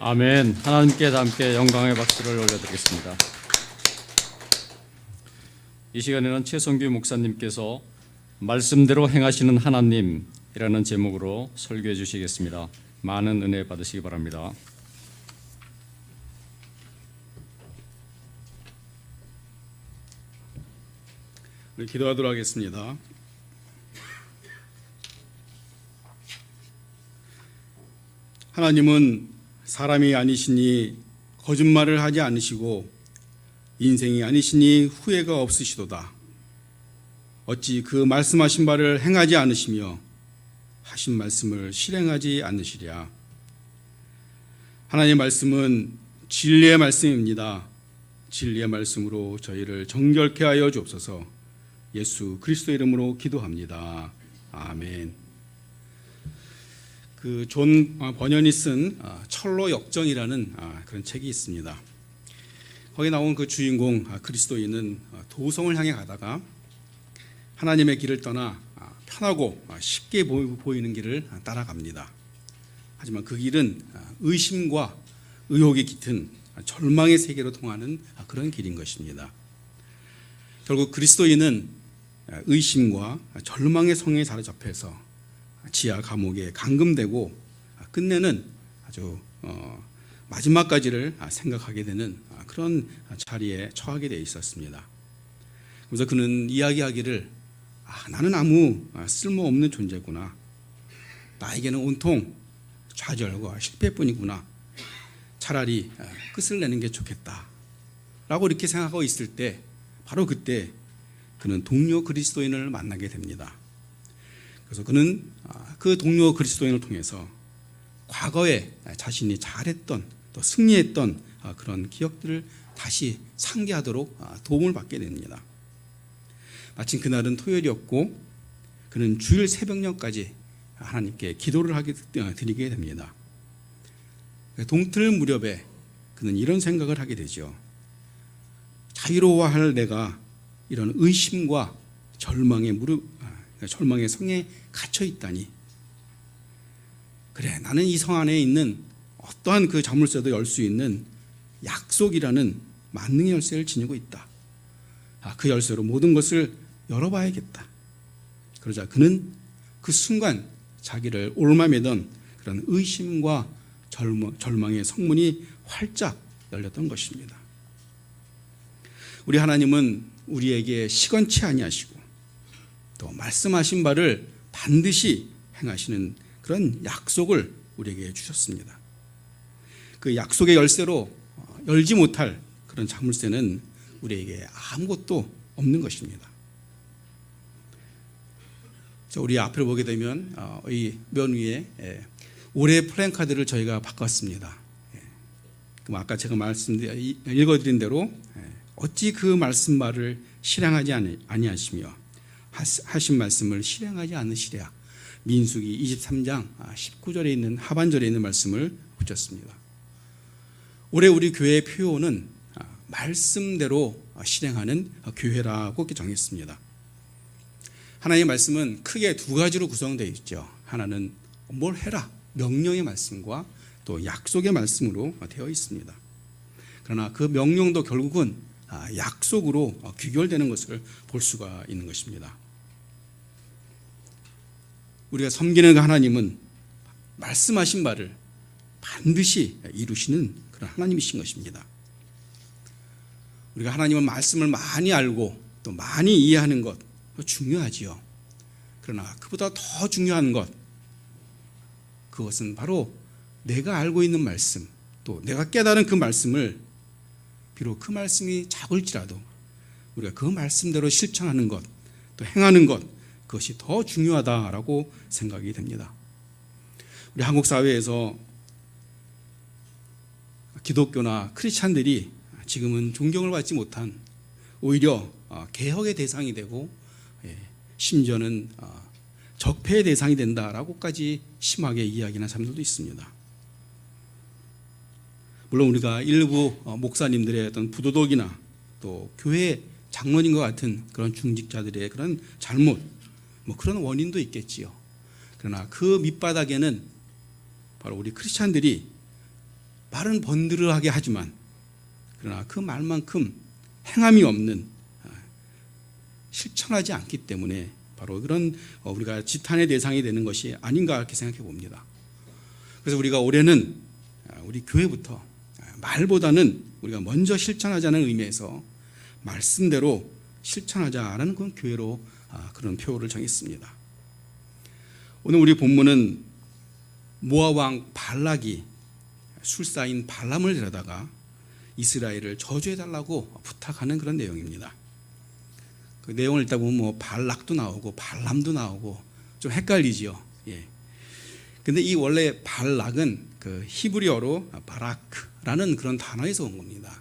아멘. 하나님께 함께 영광의 박수를 올려드리겠습니다. 이 시간에는 최성규 목사님께서 말씀대로 행하시는 하나님이라는 제목으로 설교해 주시겠습니다. 많은 은혜 받으시기 바랍니다. 우리 기도하도록 하겠습니다. 하나님은 사람이 아니시니 거짓말을 하지 않으시고 인생이 아니시니 후회가 없으시도다. 어찌 그 말씀하신 바를 행하지 않으시며 하신 말씀을 실행하지 않으시랴. 하나님의 말씀은 진리의 말씀입니다. 진리의 말씀으로 저희를 정결케 하여 주옵소서. 예수 그리스도 이름으로 기도합니다. 아멘. 존 버년이 쓴 철로 역정이라는 그런 책이 있습니다. 거기 나온 그 주인공 그리스도인은 도성을 향해 가다가 하나님의 길을 떠나 편하고 쉽게 보이는 길을 따라갑니다. 하지만 그 길은 의심과 의혹이 깃든 절망의 세계로 통하는 그런 길인 것입니다. 결국 그리스도인은 의심과 절망의 성에 사로잡혀서 지하 감옥에 감금되고 끝내는 아주 마지막까지를 생각하게 되는 그런 자리에 처하게 되어 있었습니다. 그래서 그는 이야기하기를 나는 아무 쓸모없는 존재구나. 나에게는 온통 좌절과 실패뿐이구나. 차라리 끝을 내는 게 좋겠다. 라고 이렇게 생각하고 있을 때 바로 그때 그는 동료 그리스도인을 만나게 됩니다. 그래서 그는 그 동료 그리스도인을 통해서 과거에 자신이 잘했던 또 승리했던 그런 기억들을 다시 상기하도록 도움을 받게 됩니다. 마침 그날은 토요일이었고 그는 주일 새벽녘까지 하나님께 기도를 드리게 됩니다. 동틀 무렵에 그는 이런 생각을 하게 되죠. 자유로워할 내가 이런 의심과 절망의 성에 갇혀 있다니. 그래, 나는 이 성 안에 있는 어떠한 그 자물쇠도 열 수 있는 약속이라는 만능의 열쇠를 지니고 있다. 그 열쇠로 모든 것을 열어봐야겠다. 그러자 그는 그 순간 자기를 옳아매던 그런 의심과 절망의 성문이 활짝 열렸던 것입니다. 우리 하나님은 우리에게 시건치 아니하시고 또 말씀하신 바를 반드시 행하시는 그런 약속을 우리에게 주셨습니다. 그 약속의 열쇠로 열지 못할 그런 자물쇠는 우리에게 아무것도 없는 것입니다. 우리 앞을 보게 되면 이 면 위에 올해 플랜카드를 저희가 바꿨습니다. 아까 제가 읽어드린 대로 어찌 그 말씀 말을 실행하지 아니하시며 하신 말씀을 실행하지 않으시랴. 민수기 23장 19절에 있는 하반절에 있는 말씀을 붙였습니다. 올해 우리 교회의 표어는 말씀대로 실행하는 교회라고 정했습니다. 하나님의 말씀은 크게 두 가지로 구성되어 있죠. 하나는 뭘 해라, 명령의 말씀과 또 약속의 말씀으로 되어 있습니다. 그러나 그 명령도 결국은 약속으로 귀결되는 것을 볼 수가 있는 것입니다. 우리가 섬기는 그 하나님은 말씀하신 바를 반드시 이루시는 그런 하나님이신 것입니다. 우리가 하나님의 말씀을 많이 알고 또 많이 이해하는 것 중요하지요. 그러나 그보다 더 중요한 것, 그것은 바로 내가 알고 있는 말씀, 또 내가 깨달은 그 말씀을 비록 그 말씀이 작을지라도 우리가 그 말씀대로 실천하는 것, 또 행하는 것, 그것이 더 중요하다라고 생각이 됩니다. 우리 한국 사회에서 기독교나 크리스찬들이 지금은 존경을 받지 못한, 오히려 개혁의 대상이 되고 심지어는 적폐의 대상이 된다라고까지 심하게 이야기하는 사람들도 있습니다. 물론 우리가 일부 목사님들의 어떤 부도덕이나 또 교회 장로님과 같은 그런 중직자들의 그런 잘못, 뭐 그런 원인도 있겠지요. 그러나 그 밑바닥에는 바로 우리 크리스찬들이 말은 번들하게 하지만 그러나 그 말만큼 행함이 없는, 실천하지 않기 때문에 바로 그런 우리가 지탄의 대상이 되는 것이 아닌가 이렇게 생각해 봅니다. 그래서 우리가 올해는 우리 교회부터 말보다는 우리가 먼저 실천하자는 의미에서 말씀대로 실천하자라는 그런 교회로 그런 표를 정했습니다. 오늘 우리 본문은 모압 왕 발락이 술사인 발람을 데려다가 이스라엘을 저주해달라고 부탁하는 그런 내용입니다. 그 내용을 읽다 보면 뭐 발락도 나오고 발람도 나오고 좀 헷갈리지요. 예. 근데 이 원래 발락은 그 히브리어로 바라크라는 그런 단어에서 온 겁니다.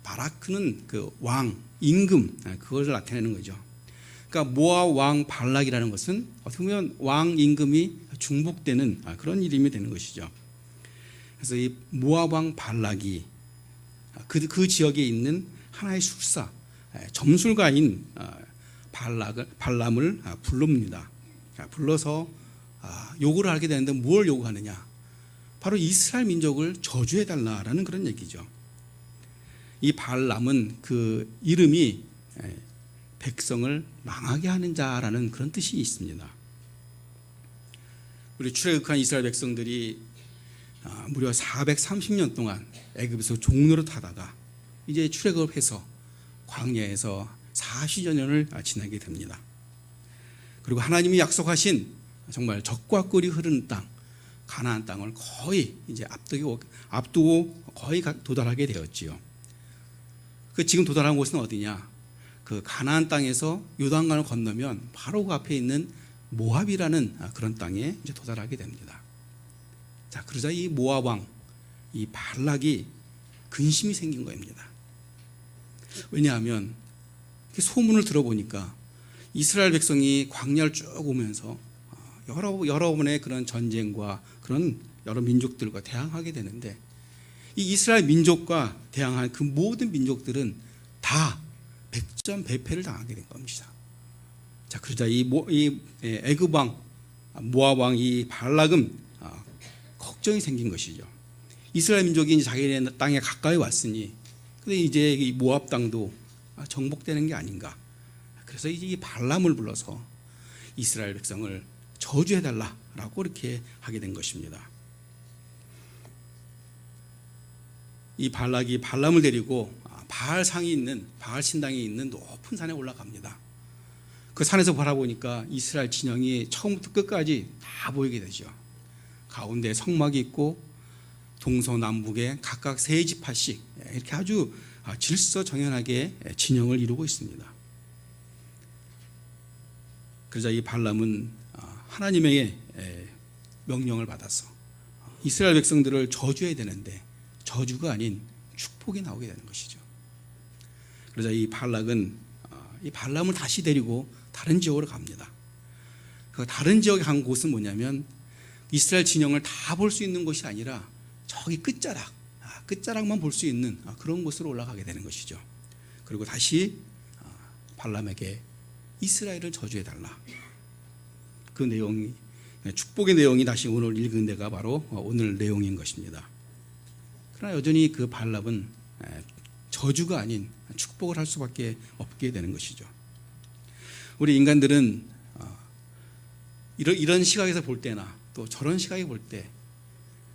바라크는 그 왕, 임금, 그걸 나타내는 거죠. 그러니까 모압 왕 발락이라는 것은 어떻게 보면 왕 임금이 중복되는 그런 이름이 되는 것이죠. 그래서 이 모압 왕 발락이 그 지역에 있는 하나의 술사, 점술가인 발람을 부릅니다. 불러서 요구를 하게 되는데 뭘 요구하느냐? 바로 이스라엘 민족을 저주해달라라는 그런 얘기죠. 이 발람은 그 이름이 백성을 망하게 하는 자라는 그런 뜻이 있습니다. 우리 출애굽한 이스라엘 백성들이 무려 430년 동안 애굽에서 종노릇 하다가 이제 출애굽해서 광야에서 40여 년을 지나게 됩니다. 그리고 하나님이 약속하신 정말 젖과 꿀이 흐르는 땅, 가나안 땅을 거의 이제 앞두고 거의 도달하게 되었지요. 그 지금 도달한 곳은 어디냐? 그 가나안 땅에서 요단강을 건너면 바로 그 앞에 있는 모압이라는 그런 땅에 이제 도달하게 됩니다. 자, 그러자 이 모압 왕, 이 발락이 근심이 생긴 겁니다. 왜냐하면 소문을 들어보니까 이스라엘 백성이 광야를 쭉 오면서 여러 번의 그런 전쟁과 그런 여러 민족들과 대항하게 되는데 이 이스라엘 민족과 대항한 그 모든 민족들은 다 백전백패를 당하게 된 겁니다. 자, 그러자 이 애굽 왕, 모압 왕 이 발락은 걱정이 생긴 것이죠. 이스라엘 민족이 이제 자기네 땅에 가까이 왔으니, 근데 이제 이 모압 땅도 정복되는 게 아닌가. 그래서 이 발람을 불러서 이스라엘 백성을 저주해달라라고 이렇게 하게 된 것입니다. 이 발락이 발람을 데리고 바알 상이 있는 바알 신당이 있는 높은 산에 올라갑니다. 그 산에서 바라보니까 이스라엘 진영이 처음부터 끝까지 다 보이게 되죠. 가운데 성막이 있고 동서남북에 각각 세 지파씩 이렇게 아주 질서정연하게 진영을 이루고 있습니다. 그러자 이 발람은 하나님의 명령을 받아서 이스라엘 백성들을 저주해야 되는데 저주가 아닌 축복이 나오게 되는 것이죠. 그러자 이 발락은 이 발람을 다시 데리고 다른 지역으로 갑니다. 그 다른 지역에 간 곳은 뭐냐면 이스라엘 진영을 다 볼 수 있는 곳이 아니라 저기 끝자락만 볼 수 있는 그런 곳으로 올라가게 되는 것이죠. 그리고 다시 발람에게 이스라엘을 저주해달라. 그 내용이, 축복의 내용이 다시 오늘 읽은 데가 바로 오늘 내용인 것입니다. 그러나 여전히 그 발람은 저주가 아닌 축복을 할 수밖에 없게 되는 것이죠. 우리 인간들은 이런 시각에서 볼 때나 또 저런 시각에 볼 때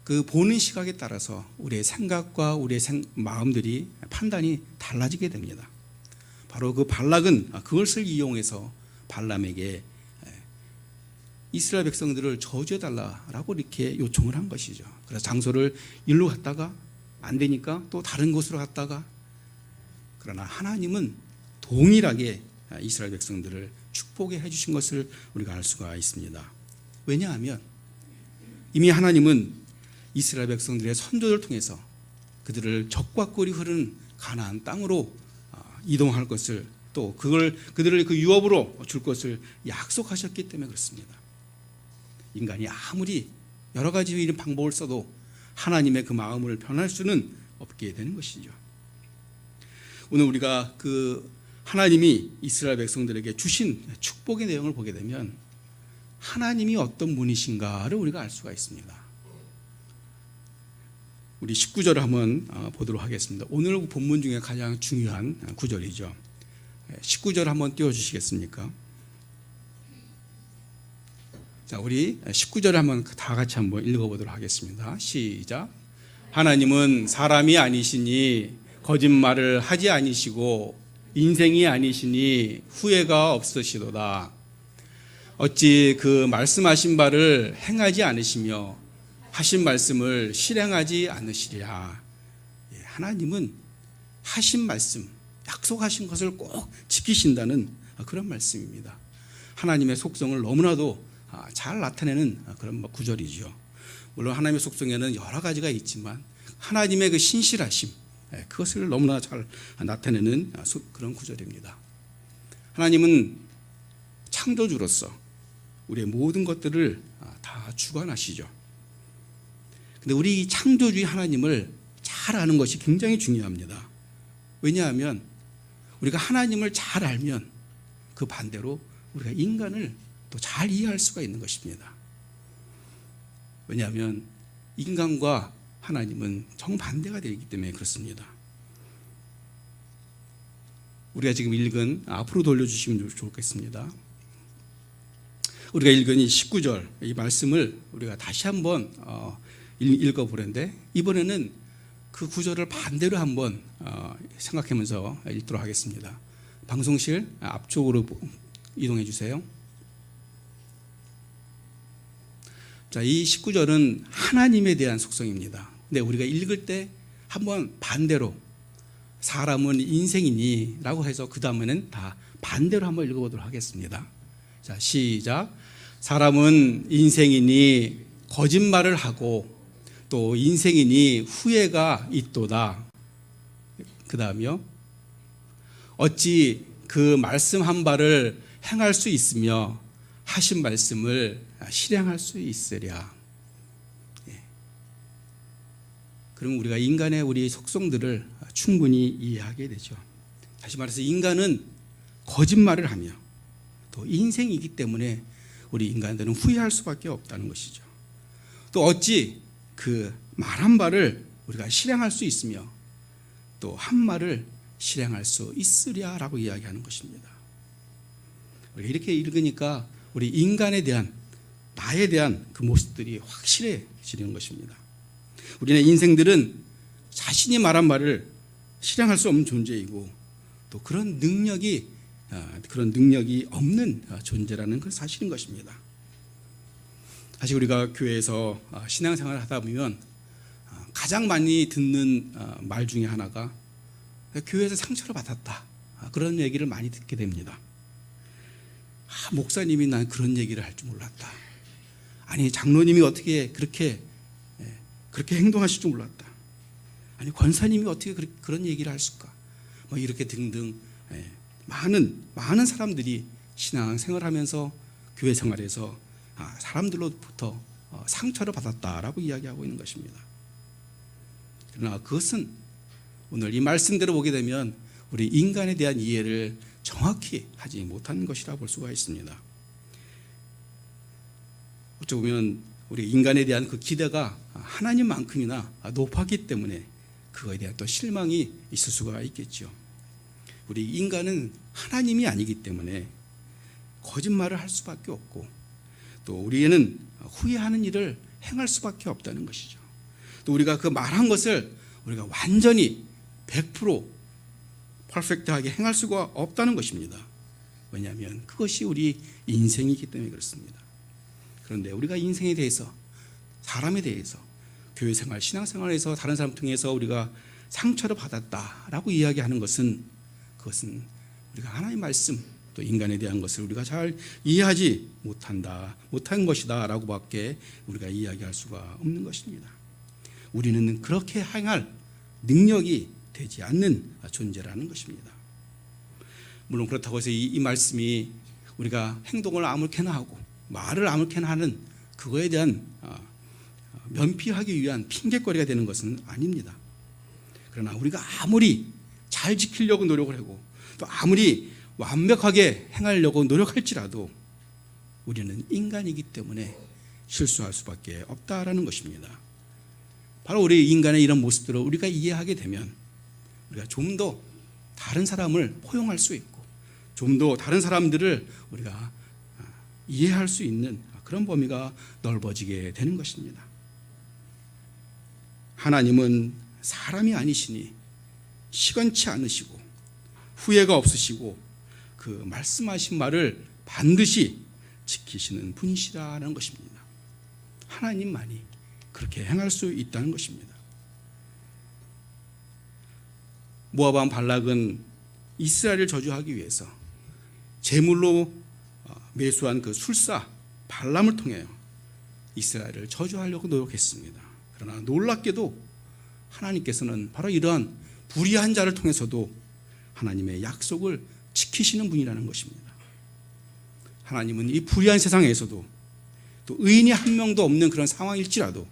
그 보는 시각에 따라서 우리의 생각과 우리의 마음들이 판단이 달라지게 됩니다. 바로 그 발락은 그것을 이용해서 발람에게 이스라엘 백성들을 저주해달라라고 이렇게 요청을 한 것이죠. 그래서 장소를 일로 갔다가 안 되니까 또 다른 곳으로 갔다가, 그러나 하나님은 동일하게 이스라엘 백성들을 축복해 주신 것을 우리가 알 수가 있습니다. 왜냐하면 이미 하나님은 이스라엘 백성들의 선조를 통해서 그들을 젖과 꿀이 흐르는 가나안 땅으로 이동할 것을, 또 그들을 그 유업으로 줄 것을 약속하셨기 때문에 그렇습니다. 인간이 아무리 여러 가지 이런 방법을 써도 하나님의 그 마음을 변할 수는 없게 되는 것이죠. 오늘 우리가 그 하나님이 이스라엘 백성들에게 주신 축복의 내용을 보게 되면 하나님이 어떤 분이신가를 우리가 알 수가 있습니다. 우리 19절을 한번 보도록 하겠습니다. 오늘 본문 중에 가장 중요한 구절이죠. 19절 한번 띄워주시겠습니까? 자, 우리 19절을 한번 다 같이 한번 읽어보도록 하겠습니다. 시작. 하나님은 사람이 아니시니 거짓말을 하지 아니시고 인생이 아니시니 후회가 없으시도다. 어찌 그 말씀하신 바를 행하지 않으시며 하신 말씀을 실행하지 않으시랴. 하나님은 하신 말씀, 약속하신 것을 꼭 지키신다는 그런 말씀입니다. 하나님의 속성을 너무나도 잘 나타내는 그런 구절이죠. 물론 하나님의 속성에는 여러 가지가 있지만 하나님의 그 신실하심, 그것을 너무나 잘 나타내는 그런 구절입니다. 하나님은 창조주로서 우리의 모든 것들을 다 주관하시죠. 근데 우리 이 창조주의 하나님을 잘 아는 것이 굉장히 중요합니다. 왜냐하면 우리가 하나님을 잘 알면 그 반대로 우리가 인간을 또 잘 이해할 수가 있는 것입니다. 왜냐하면 인간과 하나님은 정반대가 되기 때문에 그렇습니다. 우리가 지금 읽은 앞으로 돌려주시면 좋겠습니다. 우리가 읽은 이 19절 이 말씀을 우리가 다시 한번 읽어보는데 이번에는 그 구절을 반대로 한번 생각하면서 읽도록 하겠습니다. 방송실 앞쪽으로 이동해 주세요. 자, 이 19절은 하나님에 대한 속성입니다. 근데 우리가 읽을 때 한번 반대로 사람은 인생이니 라고 해서 그 다음에는 다 반대로 한번 읽어보도록 하겠습니다. 자, 시작. 사람은 인생이니 거짓말을 하고 또 인생이니 후회가 있도다. 그 다음이요. 어찌 그 말씀한 바를 행할 수 있으며 하신 말씀을 실행할 수 있으랴. 그럼 우리가 인간의 우리 속성들을 충분히 이해하게 되죠. 다시 말해서 인간은 거짓말을 하며 또 인생이기 때문에 우리 인간들은 후회할 수밖에 없다는 것이죠. 또 어찌 그 말한 바를 우리가 실행할 수 있으며 또 한 말을 실행할 수 있으랴라고 이야기하는 것입니다. 우리가 이렇게 읽으니까 우리 인간에 대한 나에 대한 그 모습들이 확실해지는 것입니다. 우리의 인생들은 자신이 말한 말을 실행할 수 없는 존재이고 또 그런 능력이 없는 존재라는 그 사실인 것입니다. 사실 우리가 교회에서 신앙생활을 하다 보면 가장 많이 듣는 말 중에 하나가 교회에서 상처를 받았다, 그런 얘기를 많이 듣게 됩니다. 목사님이 난 그런 얘기를 할 줄 몰랐다. 아니 장로님이 어떻게 그렇게 행동하실 줄 몰랐다. 아니 권사님이 어떻게 그런 얘기를 하실까. 뭐 이렇게 등등 많은 사람들이 신앙생활하면서 교회 생활에서 사람들로부터 상처를 받았다라고 이야기하고 있는 것입니다. 그러나 그것은 오늘 이 말씀대로 보게 되면 우리 인간에 대한 이해를 정확히 하지 못한 것이라 볼 수가 있습니다. 어찌 보면 우리 인간에 대한 그 기대가 하나님만큼이나 높았기 때문에 그거에 대한 또 실망이 있을 수가 있겠죠. 우리 인간은 하나님이 아니기 때문에 거짓말을 할 수밖에 없고 또 우리는 후회하는 일을 행할 수밖에 없다는 것이죠. 또 우리가 그 말한 것을 우리가 완전히 100% 퍼펙트하게 행할 수가 없다는 것입니다. 왜냐하면 그것이 우리 인생이기 때문에 그렇습니다. 그런데 우리가 인생에 대해서, 사람에 대해서, 교회생활, 신앙생활에서 다른 사람 통해서 우리가 상처를 받았다라고 이야기하는 것은 그것은 우리가 하나님의 말씀 또 인간에 대한 것을 우리가 잘 이해하지 못한 것이다 라고 밖에 우리가 이야기할 수가 없는 것입니다. 우리는 그렇게 행할 능력이 되지 않는 존재라는 것입니다. 물론 그렇다고 해서 이 말씀이 우리가 행동을 아무렇게나 하고 말을 아무렇게나 하는 그거에 대한 면피하기 위한 핑계거리가 되는 것은 아닙니다. 그러나 우리가 아무리 잘 지키려고 노력을 하고 또 아무리 완벽하게 행하려고 노력할지라도 우리는 인간이기 때문에 실수할 수밖에 없다라는 것입니다. 바로 우리 인간의 이런 모습들을 우리가 이해하게 되면 우리가 좀 더 다른 사람을 포용할 수 있고 좀 더 다른 사람들을 우리가 이해할 수 있는 그런 범위가 넓어지게 되는 것입니다. 하나님은 사람이 아니시니 시건치 않으시고 후회가 없으시고 그 말씀하신 말을 반드시 지키시는 분이시라는 것입니다. 하나님만이 그렇게 행할 수 있다는 것입니다. 모압 왕 발락은 이스라엘을 저주하기 위해서 제물로 매수한 그 술사 발람을 통해 이스라엘을 저주하려고 노력했습니다. 그러나 놀랍게도 하나님께서는 바로 이러한 불의한 자를 통해서도 하나님의 약속을 지키시는 분이라는 것입니다. 하나님은 이 불의한 세상에서도 또 의인이 한 명도 없는 그런 상황일지라도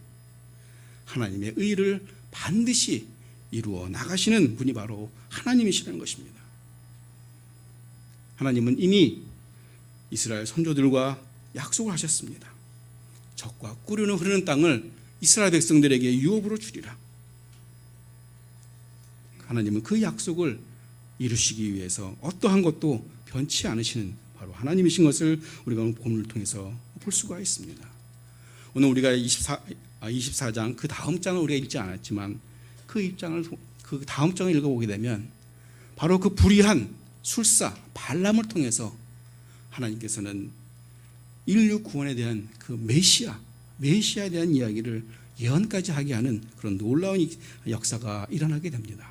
하나님의 의를 반드시 이루어 나가시는 분이 바로 하나님이시라는 것입니다. 하나님은 이미 이스라엘 선조들과 약속을 하셨습니다. 적과 꿀으로 흐르는 땅을 이스라엘 백성들에게 유업으로 주리라. 하나님은 그 약속을 이루시기 위해서 어떠한 것도 변치 않으시는 바로 하나님이신 것을 우리가 오늘 본문을 통해서 볼 수가 있습니다. 오늘 우리가 24장 그 다음 장을 우리가 읽지 않았지만 그 다음 장을 읽어보게 되면 바로 그 불의한 술사 발람을 통해서 하나님께서는 인류 구원에 대한 그 메시아에 대한 이야기를 예언까지 하게 하는 그런 놀라운 역사가 일어나게 됩니다.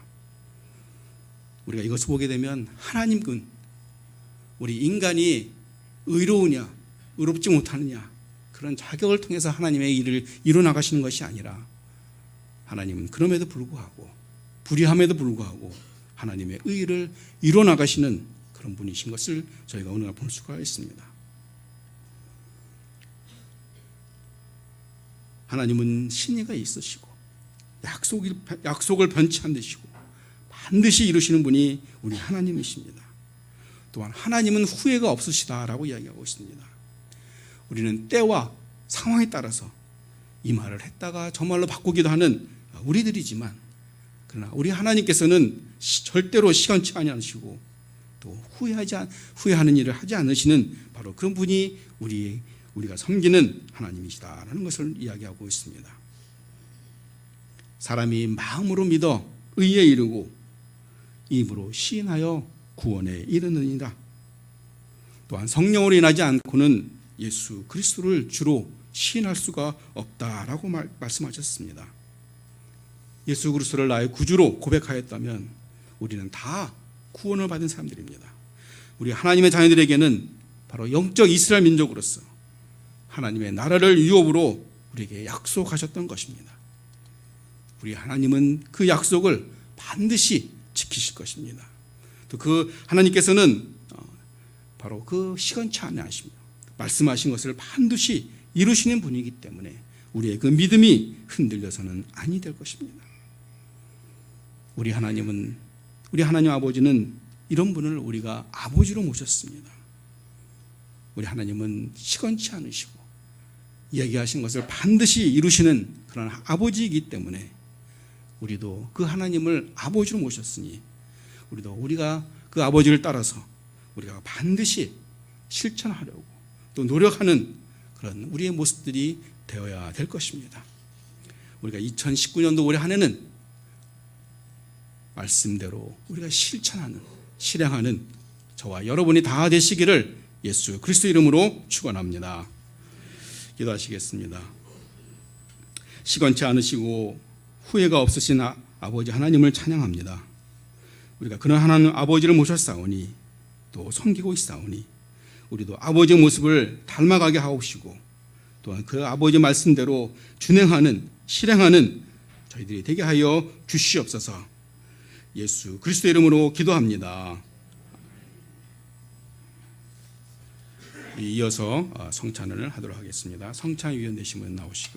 우리가 이것을 보게 되면 하나님은 우리 인간이 의로우냐 의롭지 못하느냐 그런 자격을 통해서 하나님의 일을 이루어나가시는 것이 아니라 하나님은 그럼에도 불구하고 불의함에도 불구하고 하나님의 의를 이루어나가시는 그런 분이신 것을 저희가 오늘 볼 수가 있습니다. 하나님은 신의가 있으시고 약속을 변치 않으시고 반드시 이루시는 분이 우리 하나님이십니다. 또한 하나님은 후회가 없으시다라고 이야기하고 있습니다. 우리는 때와 상황에 따라서 이 말을 했다가 저 말로 바꾸기도 하는 우리들이지만 그러나 우리 하나님께서는 절대로 시간치 않으시고 또 후회하는 일을 하지 않으시는 바로 그런 분이 우리가 섬기는 하나님이시다라는 것을 이야기하고 있습니다. 사람이 마음으로 믿어 의에 이르고 입으로 시인하여 구원에 이르느니라. 또한 성령으로 인하지 않고는 예수 그리스도를 주로 시인할 수가 없다라고 말씀하셨습니다. 예수 그리스도를 나의 구주로 고백하였다면 우리는 다 구원을 받은 사람들입니다. 우리 하나님의 자녀들에게는 바로 영적 이스라엘 민족으로서 하나님의 나라를 유업으로 우리에게 약속하셨던 것입니다. 우리 하나님은 그 약속을 반드시 지키실 것입니다. 또 그 하나님께서는 바로 그 시간치 않으십니다. 말씀하신 것을 반드시 이루시는 분이기 때문에 우리의 그 믿음이 흔들려서는 아니 될 것입니다. 우리 하나님 아버지는 이런 분을 우리가 아버지로 모셨습니다. 우리 하나님은 시건치 않으시고 얘기하신 것을 반드시 이루시는 그런 아버지이기 때문에 우리도 그 하나님을 아버지로 모셨으니 우리가 그 아버지를 따라서 우리가 반드시 실천하려고 또 노력하는 그런 우리의 모습들이 되어야 될 것입니다. 우리가 2019년도 올해 한 해는 말씀대로 우리가 실행하는 저와 여러분이 다 되시기를 예수 그리스도 이름으로 축원합니다. 기도하시겠습니다. 시건치 않으시고 후회가 없으신 아버지 하나님을 찬양합니다. 우리가 그런 하나님 아버지를 모셨사오니 또 섬기고 있사오니 우리도 아버지의 모습을 닮아가게 하옵시고 또한 그 아버지 말씀대로 실행하는 저희들이 되게 하여 주시옵소서. 예수 그리스도 이름으로 기도합니다. 이어서 성찬을 하도록 하겠습니다. 성찬위원 되시면 나오시고